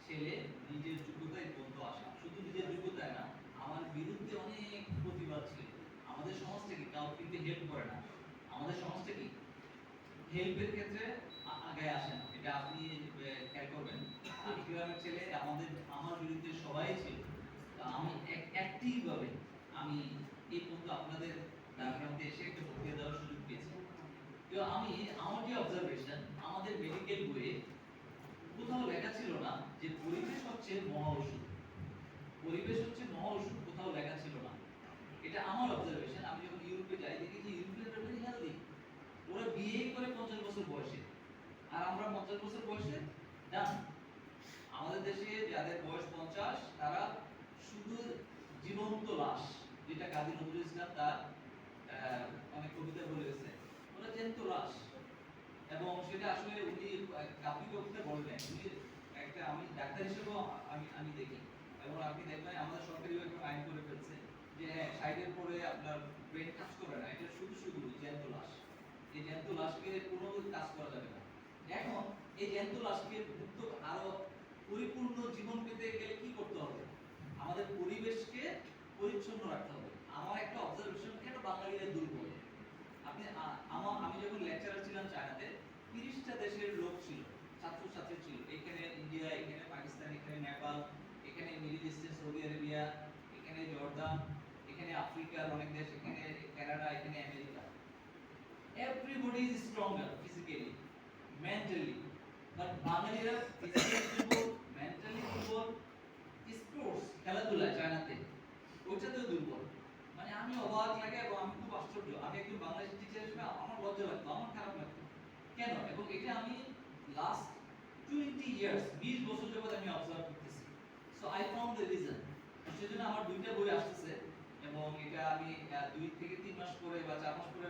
ছেলে নিজের যোগ্যতায় পর্যন্ত আসা, শুধু নিজের যোগ্যতায় না, আমার বিরুদ্ধে অনেক প্রতিবাদ ছিল। আমাদের সমাজ থেকে কাউ কিন্তু হেল্প করে না, আমাদের সমাজটা কি হেল্পের ক্ষেত্রে আগে আসে না। এটা আপনি খেয়াল করবেন। আমি গ্রামের ছেলে, আমার বিরুদ্ধে সবাই ছিল। তো আমি অ্যাক্টিভ ভাবে আমি এই পর্যন্ত আপনাদের ডায়াগ্রামে এসে একটা বক্তৃতা দেওয়ার সুযোগ পেয়েছি। তো আমি আমার যে অবজারভেশন, আমাদের মেডিকেল বইয়ে কোথাও লেখা ছিল না যে পরিবেশ হচ্ছে মহা ওষুধ। পরিবেশ হচ্ছে মহা ওষুধ, কোথাও লেখা ছিল না। এটা আমার অবজারভেশন। আমি যখন ইউরোপে যাই দেখি যে ইউরোপিয়ানরা ভেরি হেলদি, ওরা বিয়ে করে 50 বছর বয়সে, আর আমরা 50 বছর বয়সে ডান। আমাদের দেশে যাদের বয়স 50 তারা শুধু জীবন্ত লাশ, যেটা কাজী নজরুল ইসলাম তার অনেক কবিতা বলে গেছে, ওরা জ্যান্ত লাশ। এবং সেটা আসলে উনি কাব্যিক কবিতা বলবেন, উনি একটা, আমি ডাক্তার হিসেবেও আমি দেখি। এবং আপনি দেখবেন আমাদের সরকারি একটা আইন করে ফেলছে যে সাইডের পরে আপনার ব্রেন কাজ করে না, এটা শুধু শুধু জ্যান্ত লাশ। এই জ্যান্ত লাশকে কোনো কাজ করা যাবে না। এখন এই জ্যান্ত লাশকে মুক্ত আরো পরিপূর্ণ জীবন পেতে গেলে কি করতে হবে? আমাদের পরিবেশকে পরিচ্ছন্ন রাখতে হবে। আমার একটা অবজারভেশন, কেন বাঙালিরা দুর্বল। আপনি আমি যখন লেকচারার ছিলাম চায়নাতে, 30টা দেশের লোক ছিল, ছাত্রছাত্রী ছিল। এখানে ইন্ডিয়া, এখানে পাকিস্তান, এখানে নেপাল, এখানে মিডল ইস্টের সৌদি আরবিয়া, এখানে জর্দান, এখানে আফ্রিকার অনেক দেশ, এখানে কানাডা, এখানে America. Everybody is stronger physically, mentally. But বাঙালিরা ফিজিক্যালি দুর্বল, মেন্টালি দুর্বল, স্পোর্টস খেলাধুলা চায়নাতে ওইটাতেও দুর্বল। মানে আমি অবাক লাগে এবং আমি খুব আশ্চর্য। আমি একজন বাংলাদেশি টিচার হিসেবে আমার লজ্জা লাগতো, আমার খারাপ লাগতো। কেন? এবং এটা আমি লাস্ট 20 ইয়ার্স, 20 বছর যাবত আমি অবজার্ভ করতেছি। So I found the reason. সেজন্য আমার দুইটা বই আসতেছে এবং এটা আমি 2 থেকে 3 মাস পরে বা 4 মাস পরে